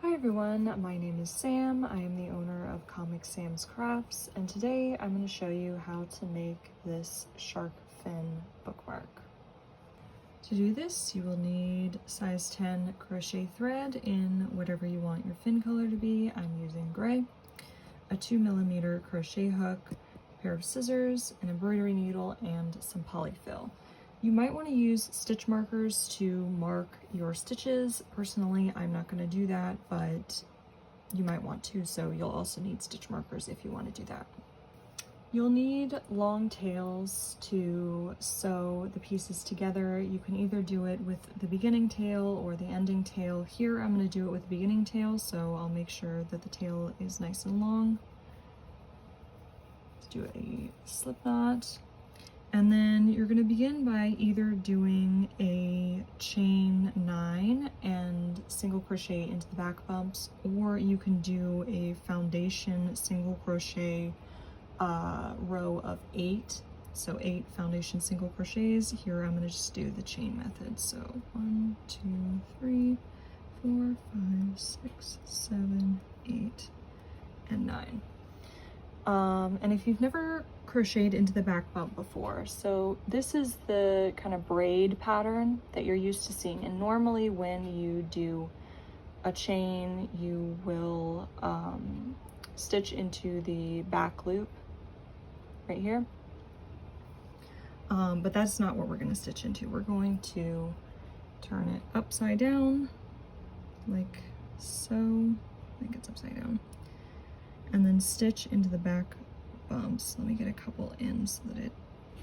Hi everyone, my name is Sam. I am the owner of Comic Sam's Crafts, and today I'm going to show you how to make this shark fin bookmark. To do this, you will need size 10 crochet thread in whatever you want your fin color to be. I'm using gray, a 2mm crochet hook, a pair of scissors, an embroidery needle, and some poly-fill. You might want to use stitch markers to mark your stitches. Personally, I'm not going to do that, but you might want to, so you'll also need stitch markers if you want to do that. You'll need long tails to sew the pieces together. You can either do it with the beginning tail or the ending tail. Here I'm going to do it with the beginning tail, so I'll make sure that the tail is nice and long. Let's do a slip knot. And then you're going to begin by either doing a chain 9 and single crochet into the back bumps, or you can do a foundation single crochet row of 8. So 8 foundation single crochets. Here I'm going to just do the chain method. So 1, 2, 3, 4, 5, 6, 7, 8, and 9. And if you've never crocheted into the back bump before, so this is the kind of braid pattern that you're used to seeing, and normally when you do a chain you will stitch into the back loop right here, but that's not what we're going to stitch into. We're going to turn it upside down like so. I think it's upside down, and then stitch into the back bumps. Let me get a couple in so that it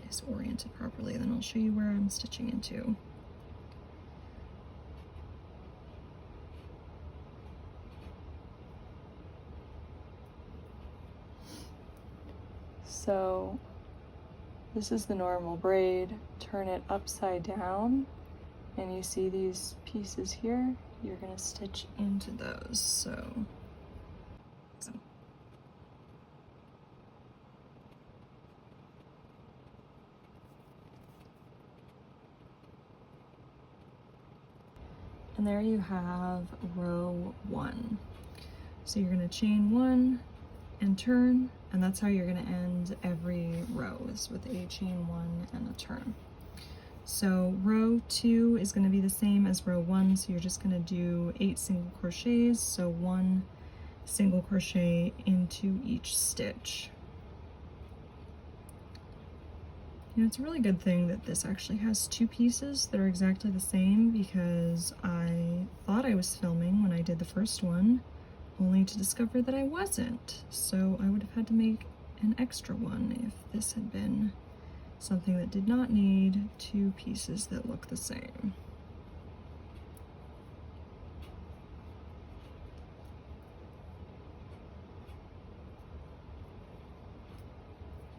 is oriented properly, then I'll show you where I'm stitching into. So this is the normal braid. Turn it upside down, and you see these pieces here? You're going to stitch into those. So and there you have row 1. So you're going to chain 1 and turn, and that's how you're going to end every row, is with a chain 1 and a turn. So row 2 is going to be the same as row 1, so you're just going to do 8 single crochets, so 1 single crochet into each stitch. You know, it's a really good thing that this actually has 2 pieces that are exactly the same, because I thought I was filming when I did the first one, only to discover that I wasn't. So I would have had to make an extra one if this had been something that did not need 2 pieces that look the same.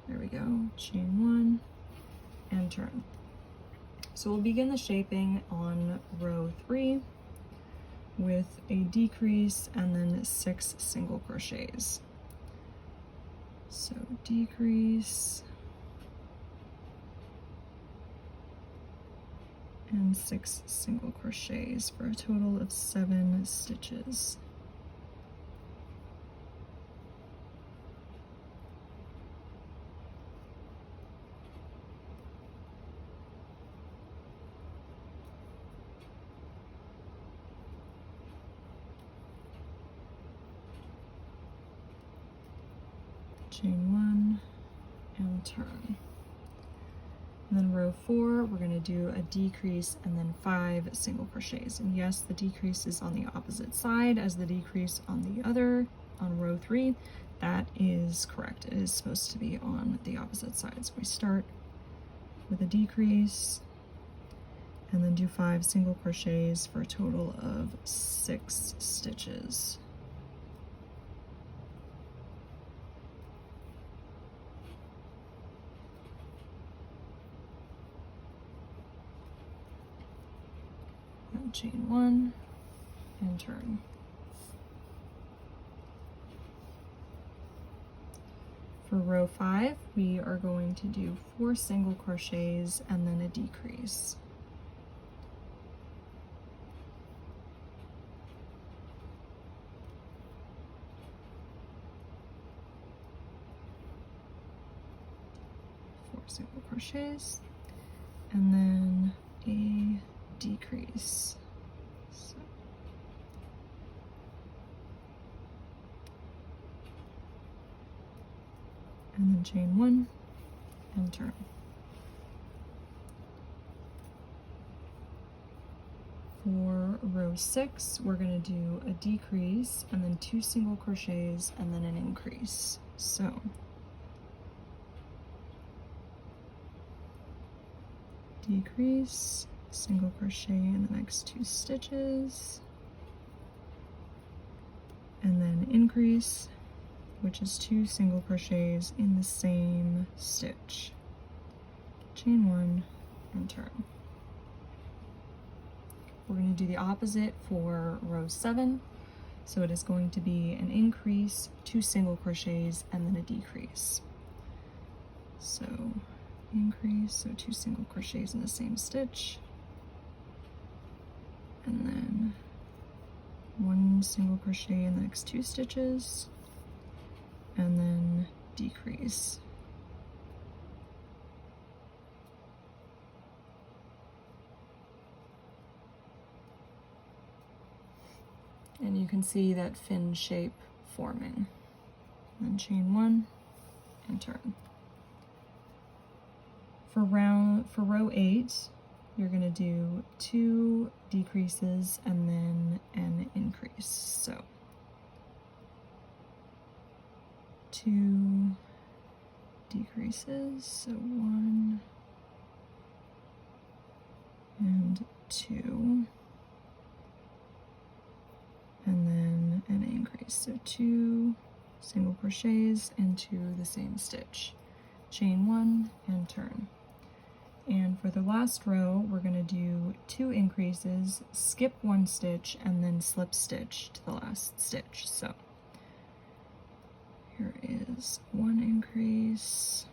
There we go, chain 1. And turn. So we'll begin the shaping on row 3 with a decrease and then 6 single crochets. So decrease and 6 single crochets for a total of 7 stitches. Chain 1 and turn. And then row 4, we're going to do a decrease and then 5 single crochets. And yes, the decrease is on the opposite side as the decrease on the other, on row 3. That is correct. It is supposed to be on the opposite side. So we start with a decrease and then do 5 single crochets for a total of 6 stitches. Chain 1 and turn. For row 5, we are going to do 4 single crochets and then a decrease. single crochets, and then a decrease. So. And then chain 1 and turn. For row 6, we're going to do a decrease and then 2 single crochets and then an increase. So decrease, single crochet in the next 2 stitches, and then increase, which is 2 single crochets in the same stitch. Chain 1 and turn. We're going to do the opposite for row 7. So it is going to be an increase, 2 single crochets, and then a decrease. So increase, so 2 single crochets in the same stitch, and then 1 single crochet in the next 2 stitches, and then decrease. And you can see that fin shape forming. And then chain 1 and turn. For row 8, you're going to do 2 decreases and then an increase. So 2 decreases, so 1 and 2. And then an increase, so 2 single crochets into the same stitch. Chain 1 and turn. And for the last row, we're going to do 2 increases, skip 1 stitch, and then slip stitch to the last stitch. So here is 1 increase,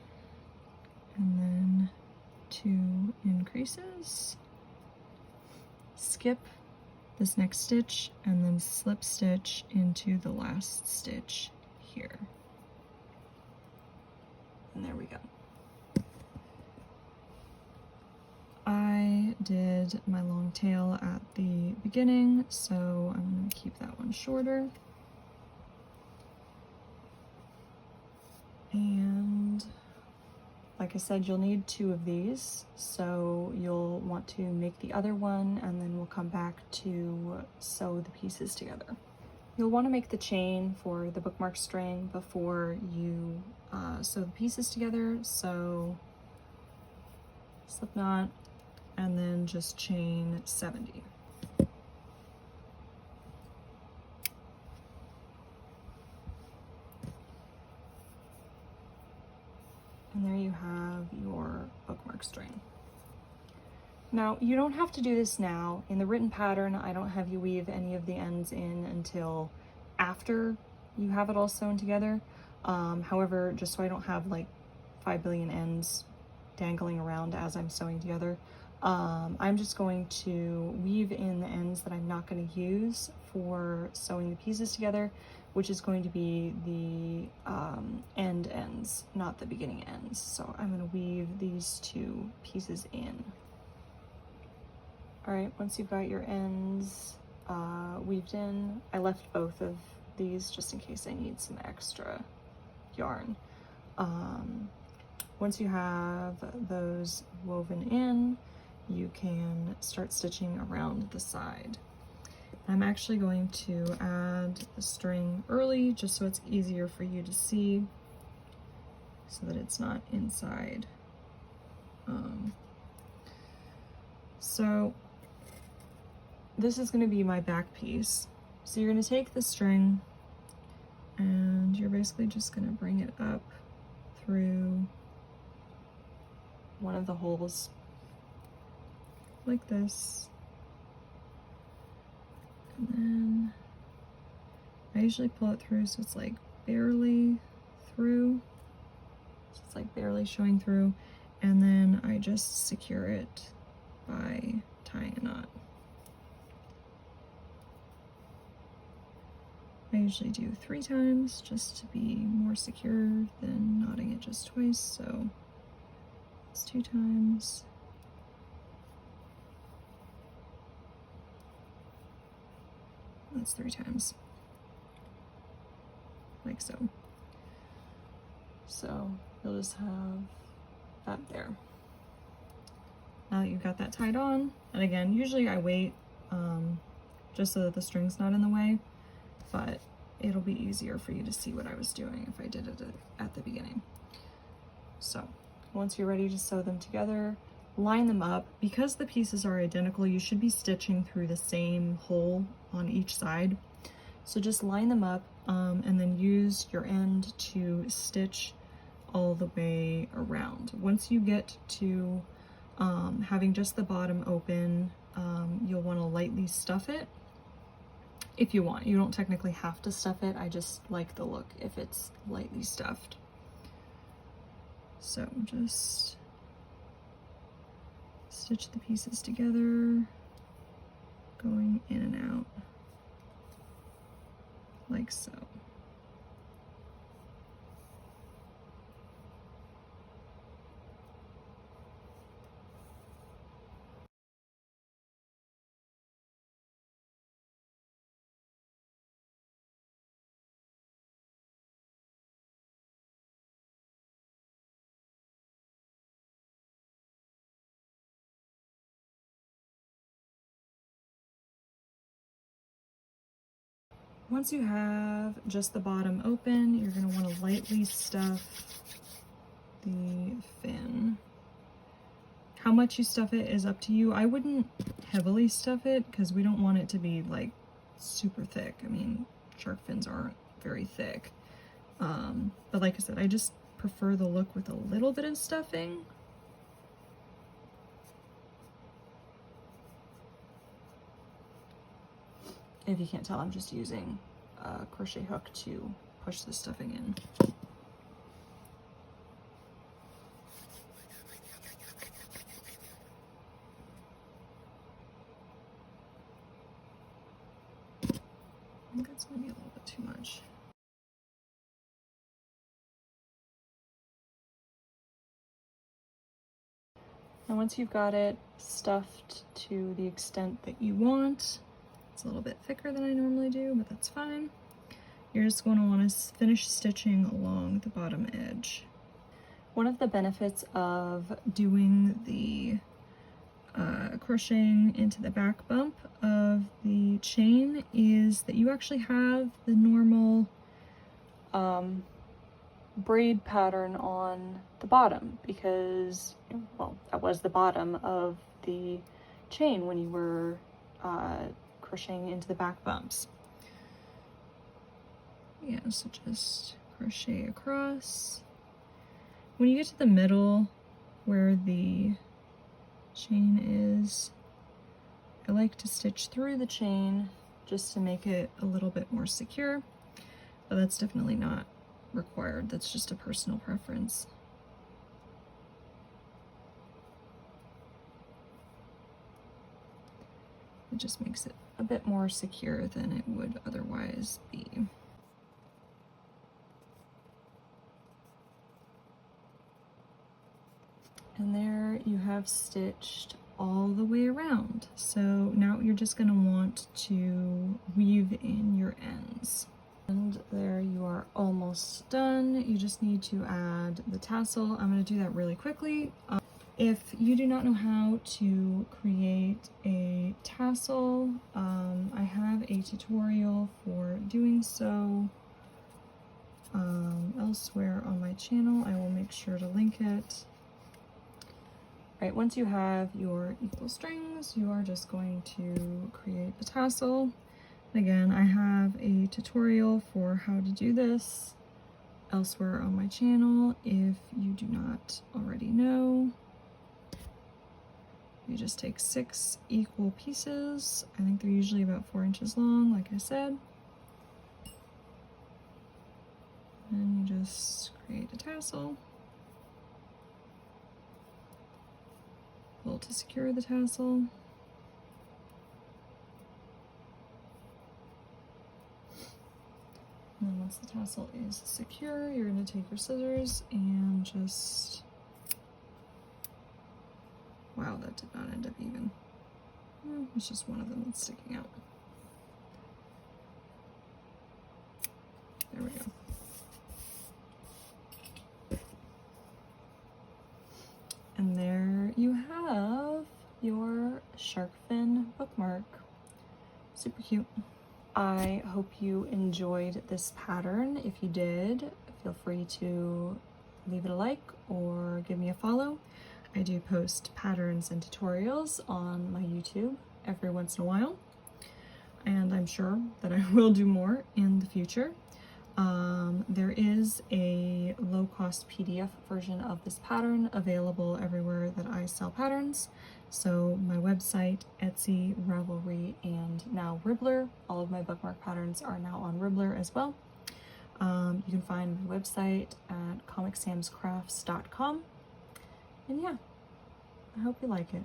and then 2 increases, skip this next stitch, and then slip stitch into the last stitch here. And there we go. I did my long tail at the beginning, so I'm going to keep that one shorter. And like I said, you'll need 2 of these, so you'll want to make the other one, and then we'll come back to sew the pieces together. You'll want to make the chain for the bookmark string before you sew the pieces together, so slip knot, and then just chain 70. And there you have your bookmark string. Now, you don't have to do this now. In the written pattern, I don't have you weave any of the ends in until after you have it all sewn together. However, just so I don't have like 5 billion ends dangling around as I'm sewing together, I'm just going to weave in the ends that I'm not going to use for sewing the pieces together, which is going to be the end ends, not the beginning ends. So I'm going to weave these 2 pieces in. All right, once you've got your ends weaved in, I left both of these just in case I need some extra yarn. Once you have those woven in, you can start stitching around the side. I'm actually going to add the string early just so it's easier for you to see, so that it's not inside. So this is going to be my back piece. So you're going to take the string and you're basically just going to bring it up through one of the holes like this. And then I usually pull it through so it's like barely through. So it's like barely showing through. And then I just secure it by tying a knot. I usually do 3 times just to be more secure than knotting it just twice. So That's 2 times. That's 3 times. Like so. So you'll just have that there. Now that you've got that tied on, and again, usually I wait just so that the string's not in the way, but it'll be easier for you to see what I was doing if I did it at the beginning. So once you're ready to sew them together, line them up. Because the pieces are identical, you should be stitching through the same hole on each side. So just line them up and then use your end to stitch all the way around. Once you get to having just the bottom open, you'll want to lightly stuff it if you want. You don't technically have to stuff it. I just like the look if it's lightly stuffed. So just stitch the pieces together, going in and out like so. Once you have just the bottom open, you're going to want to lightly stuff the fin. How much you stuff it is up to you. I wouldn't heavily stuff it because we don't want it to be like super thick. I mean, shark fins aren't very thick. But like I said, I just prefer the look with a little bit of stuffing. If you can't tell, I'm just using a crochet hook to push the stuffing in. I think that's maybe a little bit too much. And once you've got it stuffed to the extent that you want, it's a little bit thicker than I normally do, but that's fine. You're just going to want to finish stitching along the bottom edge. One of the benefits of doing the crocheting into the back bump of the chain is that you actually have the normal braid pattern on the bottom, because, well, that was the bottom of the chain when you were crocheting into the back bumps. Yeah, so just crochet across. When you get to the middle where the chain is, I like to stitch through the chain just to make it a little bit more secure, but that's definitely not required. That's just a personal preference. It just makes it a bit more secure than it would otherwise be. And there you have stitched all the way around. So now you're just going to want to weave in your ends. And there you are, almost done. You just need to add the tassel. I'm going to do that really quickly. If you do not know how to create a tassel, I have a tutorial for doing so elsewhere on my channel. I will make sure to link it. Right, once you have your equal strings, you are just going to create a tassel. Again, I have a tutorial for how to do this elsewhere on my channel. If you do not already know, you just take 6 equal pieces. I think they're usually about 4 inches long, like I said. And you just create a tassel. Pull to secure the tassel. And then once the tassel is secure, you're going to take your scissors and just Wow, that did not end up even. It's just one of them that's sticking out. There we go. And there you have your shark fin bookmark. Super cute. I hope you enjoyed this pattern. If you did, feel free to leave it a like or give me a follow. I do post patterns and tutorials on my YouTube every once in a while, and I'm sure that I will do more in the future. There is a low-cost PDF version of this pattern available everywhere that I sell patterns. So my website, Etsy, Ravelry, and now Ribblr. All of my bookmark patterns are now on Ribblr as well. You can find my website at comicsamscrafts.com. And yeah, I hope you like it.